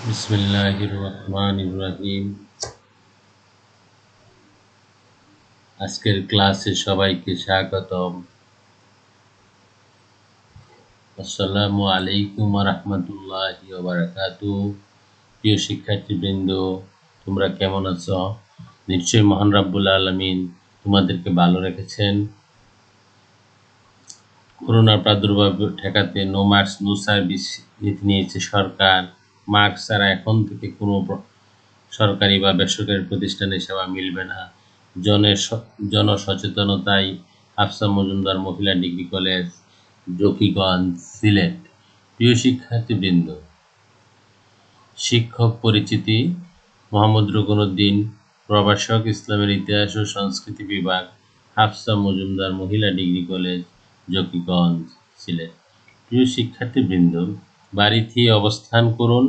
বিসমিল্লাহির রহমানির রহিম। আজকের ক্লাসে সবাইকে স্বাগতম। আসসালামু আলাইকুম ওয়া রাহমাতুল্লাহি ওয়া বারাকাতুহু। প্রিয় শিক্ষার্থীবৃন্দ, তোমরা কেমন আছো? নিশ্চয়ই মহান রাব্বুল আলামিন তোমাদেরকে ভালো রেখেছেন। করোনার প্রাদুর্ভাব ঠেকাতে নো মাস্ক নো সার্ভিস নীতি নিয়েছে সরকার। মাস্ক ছাড়া এখন থেকে কোনো সরকারি বা বেসরকারি প্রতিষ্ঠানে সেবা মিলবে না। জনসচেতনতায় হাফসা মজুমদার মহিলা ডিগ্রি কলেজ, জকিগঞ্জ, সিলেট। প্রিয় শিক্ষার্থীবৃন্দ, শিক্ষক পরিচিতি: মোহাম্মদ রুকনউদ্দিন, প্রভাষক, ইসলামের ইতিহাস ও সংস্কৃতি বিভাগ, হাফসা মজুমদার মহিলা ডিগ্রি কলেজ, জকিগঞ্জ, সিলেট। প্রিয় শিক্ষার্থীবৃন্দ, বাড়িতে অবস্থান করুন।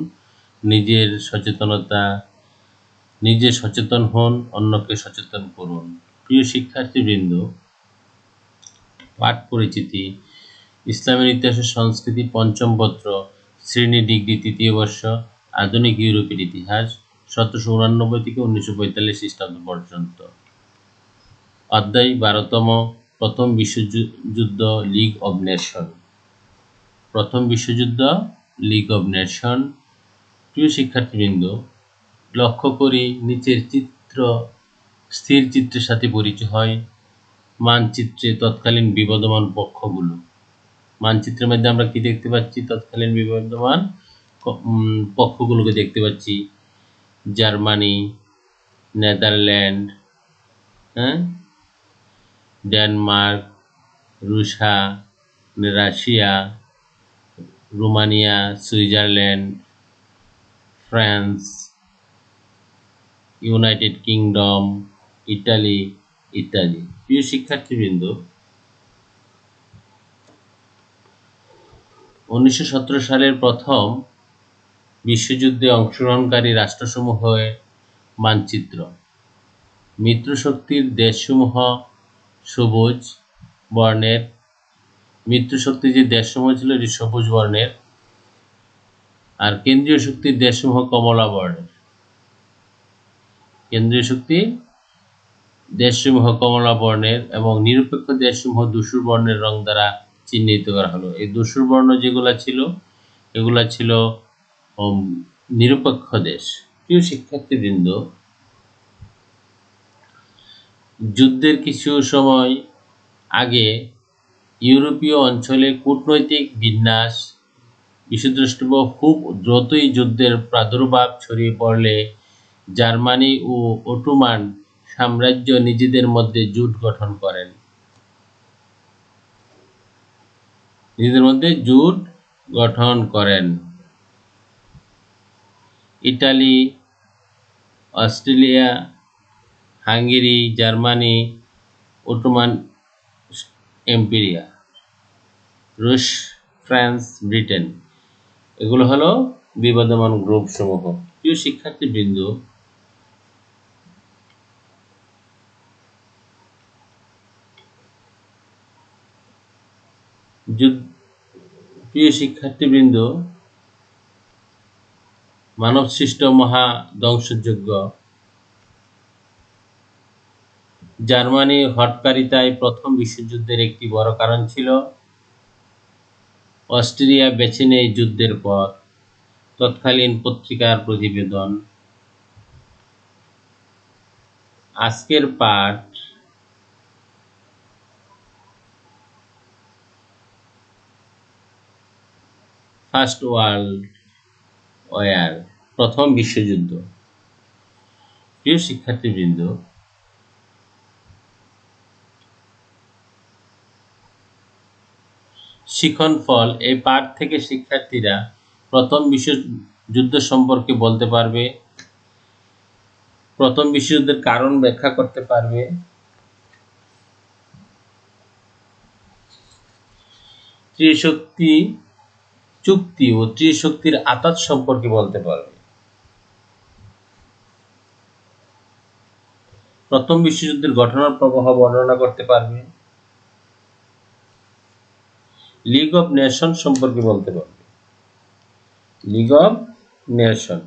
নিজে সচেতন হন, অন্যকে সচেতন করুন। প্রিয় শিক্ষার্থীবৃন্দ, পাঠ পরিচিতি: ইসলামের ইতিহাস ও সংস্কৃতি, পঞ্চম পত্র, শ্রেণী ডিগ্রি, তৃতীয় বর্ষ, আধুনিক ইউরোপের ইতিহাস, 1789 থেকে 1945 খ্রিস্টাব্দ পর্যন্ত। অধ্যায় 12তম, প্রথম বিশ্বযুদ্ধ, লিগ অব নেশন। প্রথম বিশ্বযুদ্ধ, লিগ অব নেশন। প্রিয় শিক্ষার্থীবৃন্দ, লক্ষ্য করি নিচের স্থির চিত্রের সাথে পরিচয় হয়। মানচিত্রে তৎকালীন বিবদমান পক্ষগুলো। মানচিত্রের মধ্যে আমরা কি দেখতে পাচ্ছি? তৎকালীন বিবদমান পক্ষগুলোকে দেখতে পাচ্ছি। Germany, Netherland, Denmark, Russia, Romania, Switzerland, France, United kingdom, Italy ইত্যাদি। প্রিয় শিক্ষার্থীবৃন্দ, 1917 সালের প্রথম বিশ্বযুদ্ধে অংশগ্রহণকারী রাষ্ট্রসমূহের মানচিত্র। মিত্রশক্তির দেশসমূহ সবুজ বর্ণের। মিত্রশক্তির যে দেশসমূহ ছিল এটি সবুজ বর্ণের, আর কেন্দ্রীয় শক্তির দেশসমূহ কমলা বর্ণের। কেন্দ্রীয় শক্তির দেশসমূহ কমলা বর্ণের এবং নিরপেক্ষ দেশসমূহ ধূসর বর্ণের রং দ্বারা চিহ্নিত করা হলো। এই ধূসর বর্ণ যেগুলা ছিল এগুলা ছিল নিরপেক্ষ দেশ। প্রিয় শিক্ষার্থীবৃন্দ, যুদ্ধের কিছু সময় আগে ইউরোপীয় অঞ্চলে কূটনৈতিক বিন্যাস বিশ্বদ্রষ্টব্য। খুব দ্রুতই যুদ্ধের প্রাদুর্ভাব ছড়িয়ে পড়লে জার্মানি ও অটোমান সাম্রাজ্য নিজেদের মধ্যে জোট গঠন করেন। Italy, Austria, Hungary, Germany, Ottoman empire, রুশ, ফ্রান্স, ব্রিটেন, এগুলো হলো বিবদমান গ্রুপ সমূহ। প্রিয় শিক্ষার্থীবৃন্দ, মানবসৃষ্ট মহা ধ্বংসযজ্ঞ। জার্মানি হঠকারিতায় প্রথম বিশ্বযুদ্ধের একটি বড় কারণ ছিল। অস্ট্রিয়া বেছে নেয় যুদ্ধের পর। তৎকালীন পত্রিকার প্রতিবেদন। আজকের পাঠ ফার্স্ট ওয়ার্ল্ড ওয়ার, প্রথম বিশ্বযুদ্ধ। প্রিয় শিক্ষার্থীবৃন্দ, শিখন ফল: এই পাঠ থেকে শিক্ষার্থীরা প্রথম বিশ্বযুদ্ধ সম্পর্কে বলতে পারবে, প্রথম বিশ্বযুদ্ধের কারণ ব্যাখ্যা করতে পারবে, ত্রিশক্তি চুক্তি ও ত্রিশক্তির আতাত সম্পর্কে বলতে পারবে। প্রথম বিশ্বযুদ্ধের ঘটনার প্রবাহ বর্ণনা করতে পারবে। লিগ অব নেশন সম্পর্কে বলতে পারবে। League of Nelson.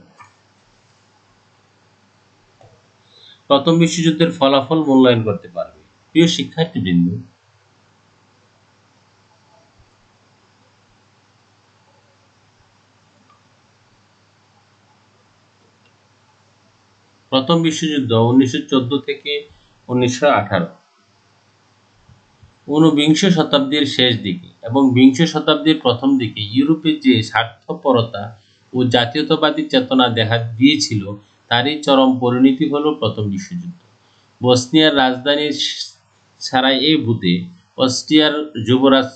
প্রথম বিশ্বযুদ্ধের ফলাফল মূল্যায়ন করতে পারবে। প্রিয় শিক্ষার্থীবৃন্দ, প্রথম বিশ্বযুদ্ধ 1914 থেকে 1918, ঊনবিংশ শতাব্দীর শেষ দিকে এবং বিংশ শতাব্দীর প্রথম দিকে ইউরোপে যে স্বার্থপরতা ও জাতীয়তাবাদী চেতনা দেখা দিয়েছিল তারই চরম পরিণতি হল প্রথম বিশ্বযুদ্ধ। বসনিয়ার রাজধানী সারাইয়েভোতে অস্ট্রিয়ার যুবরাজ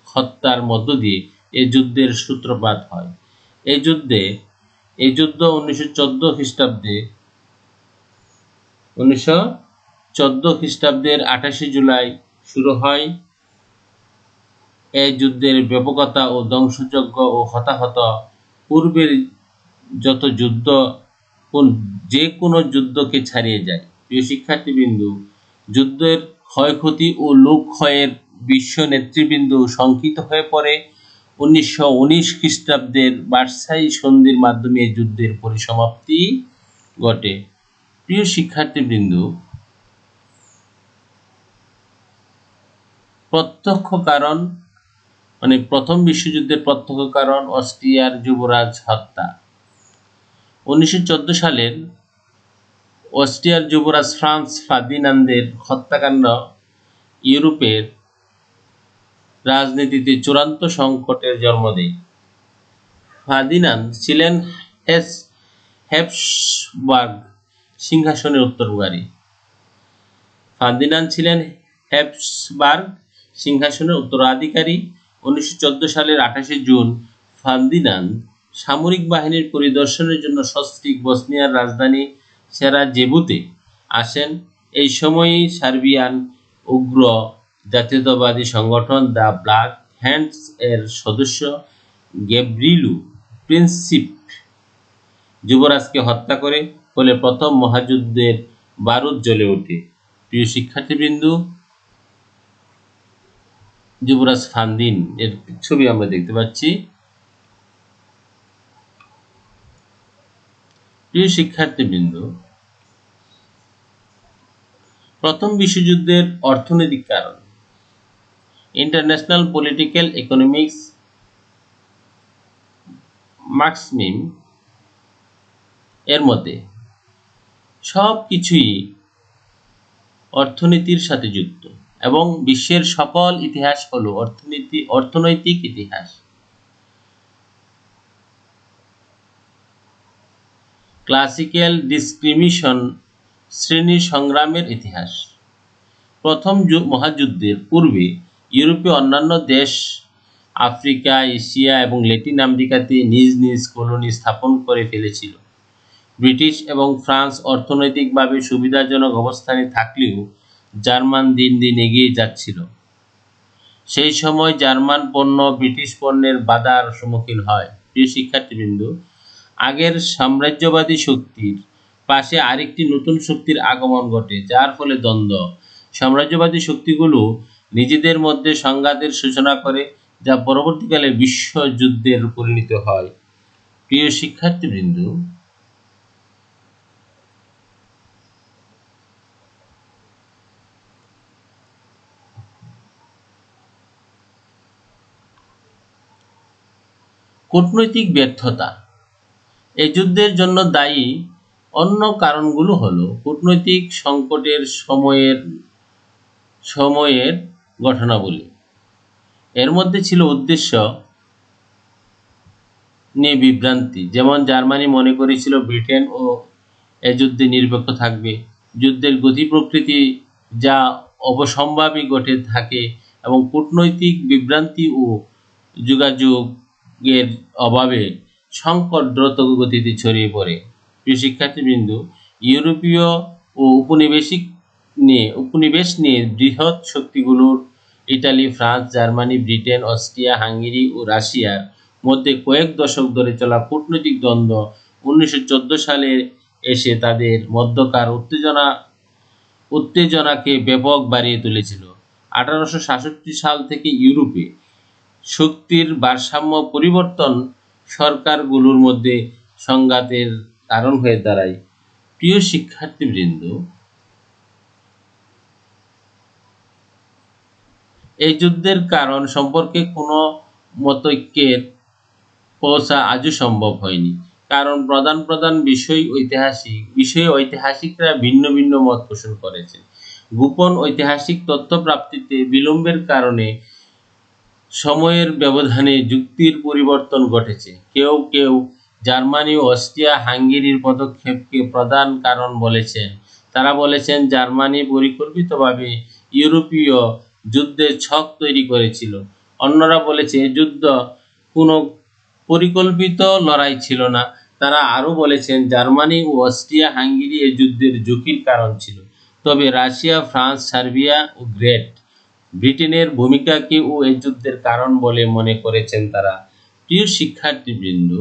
হত্যার মধ্য দিয়ে এ যুদ্ধের সূত্রপাত হয়। এই যুদ্ধ 1914 খ্রিস্টাব্দের 28 জুলাই শুরু হয়। এই যুদ্ধের ব্যাপকতা ও ধ্বংসযজ্ঞ ও হতাহত পূর্বের যত যুদ্ধ যে কোনো যুদ্ধকে ছাড়িয়ে যায়। প্রিয় শিক্ষার্থীবৃন্দ, যুদ্ধের ক্ষয়ক্ষতি ও লোকক্ষয়ের বিশ্ব নেতৃবৃন্দ শঙ্কিত হয়ে পড়ে। 1919 খ্রিস্টাব্দের ভার্সাই সন্ধির মাধ্যমে যুদ্ধের পরিসমাপ্তি ঘটে। প্রিয় শিক্ষার্থীবৃন্দ, প্রত্যক্ষ কারণ প্রথম বিশ্বযুদ্ধের প্রত্যক্ষ কারণ অস্ট্রিয়ার যুবরাজ হত্যা। 1914 সালের অস্ট্রিয়ার যুবরাজ ফ্রান্স ফার্দিনান্দের হত্যাকাণ্ড ইউরোপের রাজনীতিতে চূড়ান্ত সংকটের জন্ম দেয়। ফার্দিনান্দ ছিলেন হ্যাবসবার্গ সিংহাসনের উত্তরাধিকারী। 1914 সালের 28 জুন ফার্দিনান্দ সামরিক বাহিনীর পরিদর্শনের জন্য সস্ত্রীক বসনিয়ার রাজধানী সারাজেভোতে আসেন। এই সময়ই সার্বিয়ান উগ্র জাতীয়তাবাদী সংগঠন দ্য ব্ল্যাক হ্যান্ডস এর সদস্য গ্যাব্রিলু প্রিন্সিপ যুবরাজকে হত্যা করে, ফলে প্রথম মহাযুদ্ধের বারুদ জ্বলে ওঠে। প্রিয় শিক্ষার্থীবৃন্দ, যুবরাজ ফার্দিন এর ছবি আমরা দেখতে পাচ্ছি। প্রিয় শিক্ষার্থীবৃন্দ, প্রথম বিশ্বযুদ্ধের অর্থনৈতিক কারণ। ইন্টারন্যাশনাল পলিটিক্যাল ইকোনমিক্স মার্কসিজম এর মতে সব কিছুই অর্থনীতির সাথে যুক্ত এবং বিশ্বের সকল ইতিহাস হলো অর্থনৈতিক ইতিহাস। ক্লাসিক্যাল ডিসক্রিমিনেশন শ্রেণী সংগ্রামের ইতিহাস। প্রথম মহাযুদ্ধের পূর্বে ইউরোপে অন্যান্য দেশ আফ্রিকা, এশিয়া এবং ল্যাটিন আমেরিকাতে নিজ নিজ কলোনি স্থাপন করে ফেলেছিল। ব্রিটিশ এবং ফ্রান্স অর্থনৈতিকভাবে সুবিধাজনক অবস্থানে থাকলেও জার্মান দিন দিন এগিয়ে যাচ্ছিল। সেই সময় জার্মান পণ্য ব্রিটিশ পণ্যের বাধার সম্মুখীন হয়। প্রিয় শিক্ষার্থীবৃন্দ, আগের সাম্রাজ্যবাদী শক্তির পাশে আরেকটি নতুন শক্তির আগমন ঘটে, যার ফলে দ্বন্দ্ব। সাম্রাজ্যবাদী শক্তিগুলো নিজেদের মধ্যে সংঘাতের সূচনা করে, যা পরবর্তীকালে বিশ্বযুদ্ধের পরিণত হয়। প্রিয় শিক্ষার্থীবৃন্দ, কূটনৈতিক ব্যর্থতা। এই যুদ্ধের জন্য দায়ী অন্য কারণগুলো হলো কূটনৈতিক সংকটের সময়ের ঘটনাবলী। এর মধ্যে ছিল উদ্দেশ্য নিয়ে বিভ্রান্তি, যেমন জার্মানি মনে করেছিল ব্রিটেন ও এ যুদ্ধে নিরপেক্ষ থাকবে। যুদ্ধের গতি প্রকৃতি যা অবশ্যম্ভাবী ঘটে থাকে এবং কূটনৈতিক বিভ্রান্তি ও যোগাযোগের অভাবে সংকট দ্রুত গতিতে ছড়িয়ে পড়ে। প্রিয় শিক্ষার্থীবৃন্দ, ইউরোপীয় ও উপনিবেশ নিয়ে বৃহৎ শক্তিগুলোর Italy, France, Germany, Britain, Austria, Hungary ও রাশিয়ার মধ্যে কয়েক দশক ধরে চলা কূটনৈতিক দ্বন্দ্ব 1914 সালে এসে তাদের মধ্যকার উত্তেজনাকে ব্যাপক বাড়িয়ে তুলেছিল। 1866 সাল থেকে ইউরোপে শক্তির ভারসাম্য পরিবর্তন সরকারগুলোর মধ্যে সংঘাতের কারণ হয়ে দাঁড়ায়। প্রিয় শিক্ষার্থীবৃন্দ, এই যুদ্ধের কারণ সম্পর্কে কোনো মতৈক্যের পৌঁছা আজও সম্ভব হয়নি, কারণ প্রধান প্রধান বিষয়ে ঐতিহাসিকরা ভিন্ন ভিন্ন মত পোষণ করেছেন। গোপন ঐতিহাসিক তথ্য প্রাপ্তিতে বিলম্বের কারণে সময়ের ব্যবধানে যুক্তির পরিবর্তন ঘটেছে। কেউ কেউ জার্মানি ও অস্ট্রিয়া হাঙ্গেরির পদক্ষেপকে প্রধান কারণ বলেছেন। তারা বলেছেন জার্মানি পরিকল্পিতভাবে ইউরোপীয় যুদ্ধের ছক তৈরি করেছিল। অন্যরা বলেছে যুদ্ধ কোনো পরিকল্পিত লড়াই ছিল না। তারা আরও বলেছেন জার্মানি ও অস্ট্রিয়া হাঙ্গেরি এই যুদ্ধের ঝুঁকির কারণ ছিল। তবে রাশিয়া, ফ্রান্স, সার্বিয়া ও গ্রেট ব্রিটেনের ভূমিকাকেও এই যুদ্ধের কারণ বলে মনে করেছেন তারা। প্রিয় শিক্ষার্থীবৃন্দ,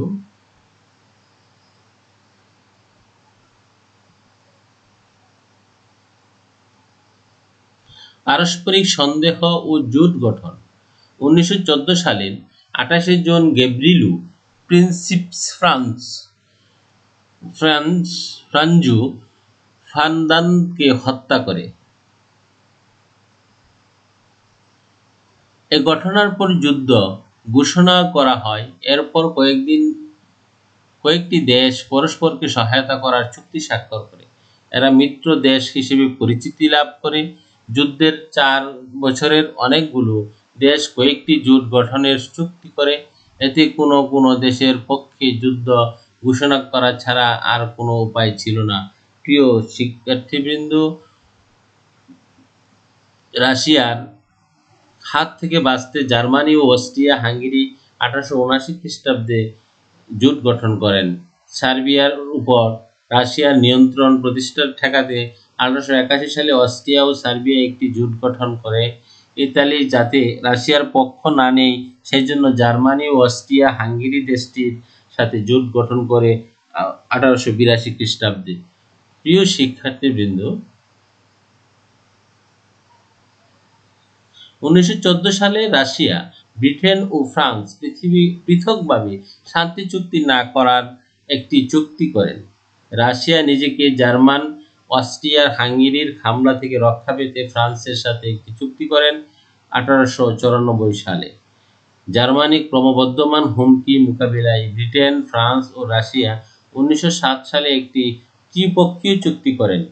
পারস্পরিক সন্দেহ ও জোট গঠন। 1914 সালের 28শে জুন গ্যাব্রিলু প্রিন্সিপস ফ্রাঞ্জু ফান্দানকে হত্যা করে। এ ঘটনার পর যুদ্ধ ঘোষণা করা হয়। এরপর কয়েকটি দেশ পরস্পরকে সহায়তা করার চুক্তি স্বাক্ষর করে। এরা মিত্র দেশ হিসেবে পরিচিতি লাভ করে। যুদ্ধের 4 বছরের অনেকগুলো দেশ কয়েকটি জোট গঠনের চুক্তি করে। এতে কোনো কোনো দেশের পক্ষে যুদ্ধ ঘোষণা করা ছাড়া আর কোনো উপায় ছিল না। প্রিয় শিক্ষার্থীবৃন্দ, রাশিয়ার হাত থেকে বাঁচতে জার্মানি ও অস্ট্রিয়া হাঙ্গেরি 1879 খ্রিস্টাব্দে জোট গঠন করেন। সার্বিয়ার উপর রাশিয়ার নিয়ন্ত্রণ প্রতিষ্ঠা ঠেকাতে 1881 সালে অস্ট্রিয়া ও সার্বিয়া একটি জোট গঠন করে। ইতালি যাতে রাশিয়ার পক্ষ না নেয় সেজন্য জার্মানি ও অস্ট্রিয়া হাঙ্গেরি দেশটির সাথে জোট গঠন করে 1882 খ্রিস্টাব্দে। প্রিয় শিক্ষার্থীবৃন্দ, 1914 সালে রাশিয়া, ব্রিটেন ও ফ্রান্স পৃথকভাবে শান্তি চুক্তি না করার একটি চুক্তি করেন। রাশিয়া নিজেকে জার্মান, অস্ট্রিয়ার হাঙ্গেরির হামলা থেকে রক্ষা পেতে ফ্রান্সের সাথে একটি চুক্তি করেন 1894 সালে। জার্মানির ক্রমবর্ধমান হুমকি মোকাবিলায় ব্রিটেন, ফ্রান্স ও রাশিয়া 1907 সালে একটি ত্রিপক্ষীয় চুক্তি করেন।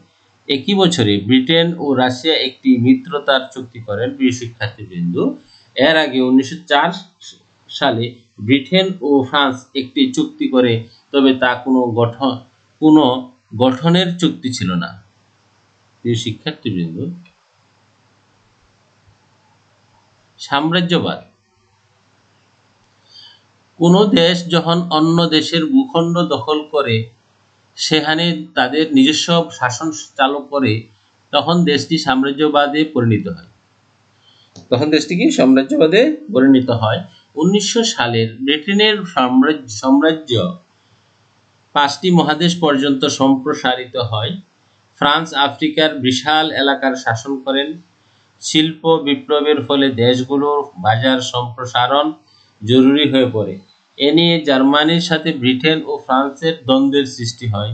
একই বছরে ব্রিটেন ও রাশিয়া একটি মিত্রতার চুক্তি করেন। প্রিয় শিক্ষার্থীবৃন্দ, এর আগে 1904 সালে ব্রিটেন ও ফ্রান্স একটি চুক্তি করে, তবে তা কোনো গঠনের চুক্তি ছিল না। প্রিয় শিক্ষার্থীবৃন্দ, সাম্রাজ্যবাদ। কোনো দেশ যখন অন্য দেশের ভূখণ্ড দখল করে সেখানে তাদের নিজস্ব শাসন চালু করে, তখন দেশটি সাম্রাজ্যবাদে পরিণত হয়। 1900 সালের ব্রিটেনের সাম্রাজ্য 5টি মহাদেশ পর্যন্ত সম্প্রসারিত হয়। ফ্রান্স আফ্রিকার বিশাল এলাকার শাসন করেন। শিল্প বিপ্লবের ফলে দেশগুলোর বাজার সম্প্রসারণ জরুরি হয়ে পড়ে। এ নিয়ে জার্মানির সাথে ব্রিটেন ও ফ্রান্সের দ্বন্দ্বের সৃষ্টি হয়।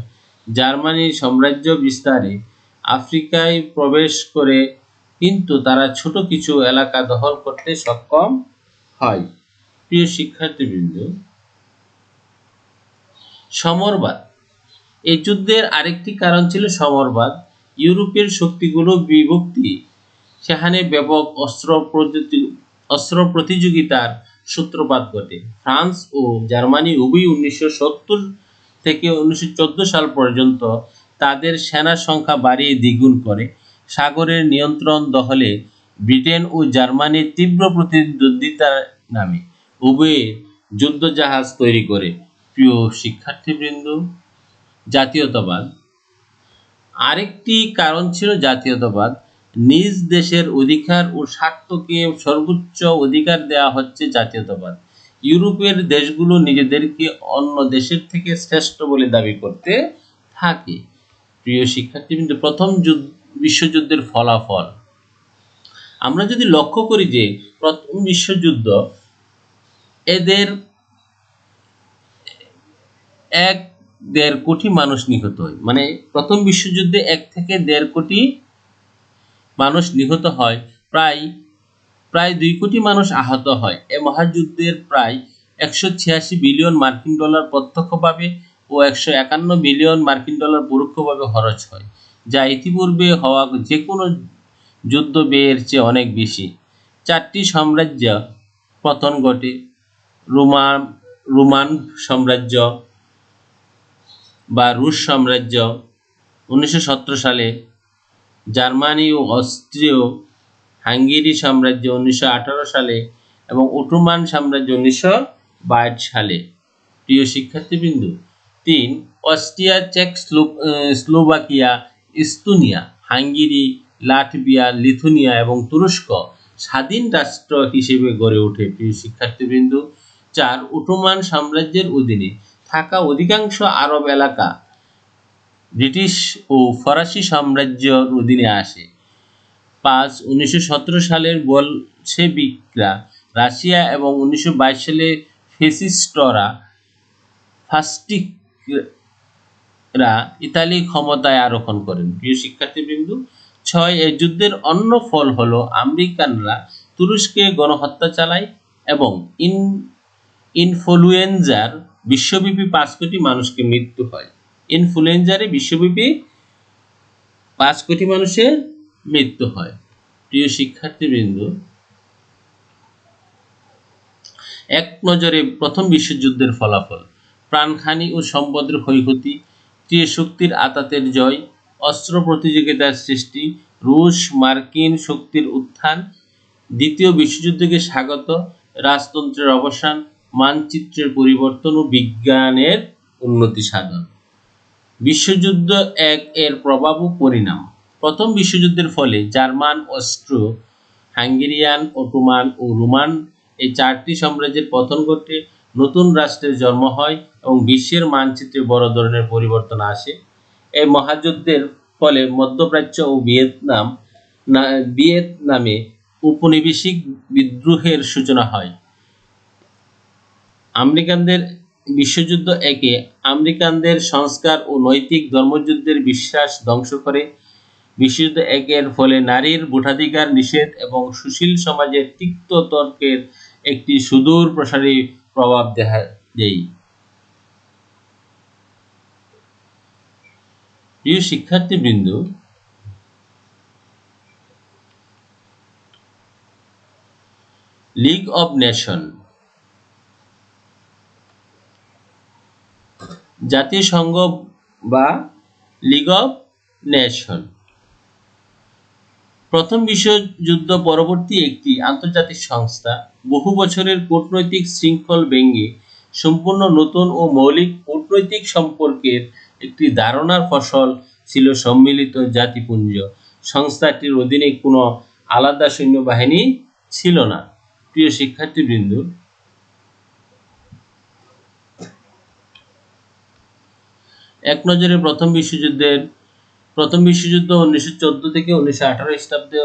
জার্মানির সাম্রাজ্য বিস্তারে আফ্রিকায় প্রবেশ করে, কিন্তু তারা ছোট কিছু এলাকা দখল করতে সক্ষম হয়। প্রিয় শিক্ষার্থীবৃন্দ, সমরবাদ। এই যুদ্ধের আরেকটি কারণ ছিল সমরবাদ। ইউরোপের শক্তিগুলো বিভক্তি, সেখানে ব্যাপক অস্ত্র প্রতিযোগিতার সূত্রপাত ঘটে। ফ্রান্স ও জার্মানি উভয়ই 1970 থেকে 1914 সাল পর্যন্ত তাদের সেনার সংখ্যা বাড়িয়ে দ্বিগুণ করে। সাগরের নিয়ন্ত্রণ দখলে ব্রিটেন ও জার্মানির তীব্র প্রতিদ্বন্দ্বিতার নামে উভয়ে যুদ্ধজাহাজ তৈরি করে। প্রিয় শিক্ষার্থীবৃন্দ, জাতীয়তাবাদ। আরেকটি কারণ ছিল জাতীয়তাবাদ। নিজ দেশের অধিকার ও স্বার্থকে সর্বোচ্চ অধিকার দেওয়া হচ্ছে জাতীয়তাবাদ। ইউরোপের দেশগুলো নিজেদেরকে অন্য দেশের থেকে শ্রেষ্ঠ বলে দাবি করতে থাকে। প্রিয় শিক্ষার্থীবৃন্দ, প্রথম বিশ্বযুদ্ধের ফলাফল আমরা যদি লক্ষ্য করি যে প্রথম বিশ্বযুদ্ধ 1-1.5 কোটি মানুষ নিহত হয়। মানে প্রথম বিশ্বযুদ্ধে 1 থেকে 1.5 কোটি মানুষ নিহত হয়, প্রায় প্রায় 2 কোটি মানুষ আহত হয়। এ মহাযুদ্ধের প্রায় 186 বিলিয়ন মার্কিন ডলার প্রত্যক্ষভাবে ও 151 বিলিয়ন মার্কিন ডলার পরোক্ষভাবে খরচ হয়, যা ইতিপূর্বে হওয়া যে কোনো যুদ্ধ ব্যয়ের চেয়ে অনেক বেশি। 4টি সাম্রাজ্য পতন ঘটে। রোমান রোমান সাম্রাজ্য বা রুশ সাম্রাজ্য 1917 সালে, জার্মানি ও অস্ট্রীয় হাঙ্গেরি সাম্রাজ্য 1918 সালে এবং অটোমান সাম্রাজ্য 1922 সালে। প্রিয় শিক্ষার্থীবৃন্দ, 3. Austria, Slovakia, Estonia, Hungary, Latvia, Lithuania এবং তুরস্ক স্বাধীন রাষ্ট্র হিসেবে গড়ে ওঠে। প্রিয় শিক্ষার্থীবৃন্দ, 4. অটোমান সাম্রাজ্যের অধীনে থাকা অধিকাংশ আরব এলাকা ব্রিটিশ ও ফরাসি সাম্রাজ্যের অধীনে আসে। 5. 1917 সালের বলশেভিকরা রাশিয়া এবং 1922 সালে ফাসিস্টরা ইতালি ক্ষমতায় আরোহণ করেন। প্রিয় শিক্ষার্থীবৃন্দ, 6. এই যুদ্ধের অন্য ফল হলো আমেরিকানরা তুরস্কে গণহত্যা চালায় এবং ইনফ্লুয়েঞ্জার বিশ্বব্যাপী 5 কোটি মানুষকে মৃত্যু হয়। ইনফ্লুয়েঞ্জারে বিশ্বব্যাপী 5 কোটি মানুষের মৃত্যু হয়। প্রিয় শিক্ষার্থীবৃন্দ, এক নজরে প্রথম বিশ্বযুদ্ধের ফলাফল: প্রাণহানি ও সম্পদের ক্ষয়ক্ষতি, ত্রিশ শক্তির আঘাতের জয়, অস্ত্র প্রতিযোগিতার সৃষ্টি, রুশ মার্কিন শক্তির উত্থান, দ্বিতীয় বিশ্বযুদ্ধকে স্বাগত, রাজতন্ত্রের অবসান, মানচিত্রের পরিবর্তন ও বিজ্ঞানের উন্নতি সাধন। বিশ্বযুদ্ধ 1 এর প্রভাব ও পরিণাম। প্রথম বিশ্বযুদ্ধের ফলে জার্মান, অস্ট্রো হাঙ্গেরিয়ান, অটোমান ও রোমান এই 4টি সাম্রাজ্যের পতন ঘটে, নতুন রাষ্ট্রের জন্ম হয় এবং বিশ্বের মানচিত্রে বড় ধরনের পরিবর্তন আসে। এই মহাযুদ্ধের ফলে মধ্যপ্রাচ্য ও ভিয়েতনামে উপনিবেশিক বিদ্রোহের সূচনা হয়। বিশ্বযুদ্ধ 1 আমেরিকানদের সংস্কার ও নৈতিক ধর্মযুদ্ধের বিশ্বাস ধ্বংস করে। বিশ্বযুদ্ধ 1 এর ফলে নারীর ভোটাধিকার নিষেধ এবং সুশীল সমাজের তিক্ত তর্কের একটি সুদূর প্রসারী প্রভাব দেখা দেয়। প্রিয় শিক্ষার্থীবৃন্দ, লীগ অব নেশন, জাতিসংঘ বা লীগ অব নেশন প্রথম বিশ্বযুদ্ধ পরবর্তী একটি আন্তর্জাতিক সংস্থা। বহু বছরের কূটনৈতিক শৃঙ্খল ভেঙে সম্পূর্ণ নতুন ও মৌলিক কূটনৈতিক সম্পর্কের একটি ধারণার ফসল ছিল সম্মিলিত জাতিপুঞ্জ। সংস্থাটির অধীনে কোনো আলাদা সৈন্যবাহিনী ছিল না। প্রিয় শিক্ষার্থীবৃন্দ, এক নজরে প্রথম বিশ্বযুদ্ধ 1914 থেকে 1918 খ্রিস্টাব্দে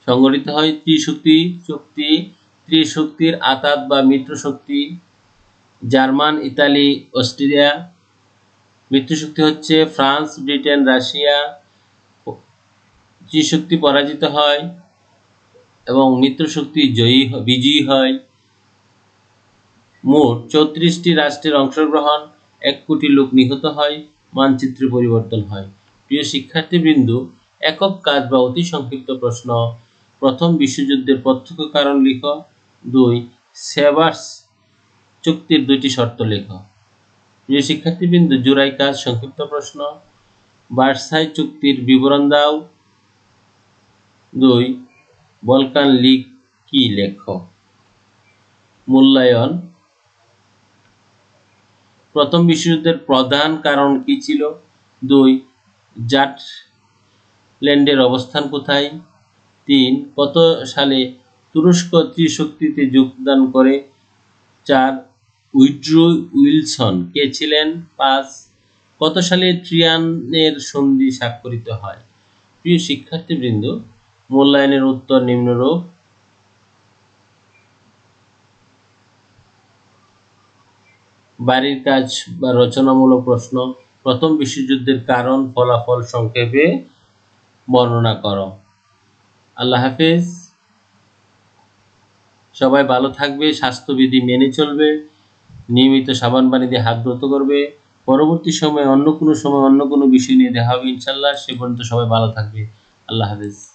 সংঘটিত হয়। ত্রিশক্তির আঘাত বা মিত্রশক্তি: জার্মান, ইতালি, অস্ট্রিয়া। মিত্রশক্তি হচ্ছে ফ্রান্স, ব্রিটেন, রাশিয়া। ত্রিশক্তি পরাজিত হয় এবং মিত্রশক্তি বিজয়ী হয়। মোট 34টি রাষ্ট্রের অংশগ্রহণ, 1 কোটি লোক নিহত হয়, মানচিত্রে পরিবর্তন হয়। প্রিয় শিক্ষার্থীবৃন্দ, একক কাজ বা অতি সংক্ষিপ্ত প্রশ্ন: প্রথম বিশ্বযুদ্ধের প্রত্যক্ষ কারণ লিখ। 2. সেভার্স চুক্তির 2টি শর্ত লেখ। প্রিয় শিক্ষার্থীবৃন্দ, জোড়াই কাজ সংক্ষিপ্ত প্রশ্ন: ভার্সাই চুক্তির বিবরণ দাও। 2. বলকান লীগ কি লেখ। মূল্যায়ন: প্রথম বিশ্বযুদ্ধের প্রধান কারণ কি ছিল? 2. জাটল্যান্ডের অবস্থান কোথায়? 3. কত সালে তুরস্ক ত্রিশক্তিতে যোগদান করে? 4. উইড্রো উইলসন কে ছিলেন? 5. কত সালে ট্রিয়ানের সন্ধি স্বাক্ষরিত হয়? প্রিয় শিক্ষার্থীবৃন্দ, মূল্যায়নের উত্তর নিম্নরূপ: বাড়ির কাজ বা রচনামূলক প্রশ্ন। প্রথম বিশ্বযুদ্ধের কারণ, ফলাফল সংক্ষেপে বর্ণনা করো। আল্লাহ হাফেজ। সবাই ভালো থাকবে, স্বাস্থ্যবিধি মেনে চলবে, নিয়মিত সাবান পানি দিয়ে হাত ধুতে করবে। পরবর্তী সময়ে অন্য কোনো বিষয় নিয়ে দেখা হবে ইনশাআল্লাহ। সে পর্যন্ত সবাই ভালো থাকবে। আল্লাহ হাফেজ।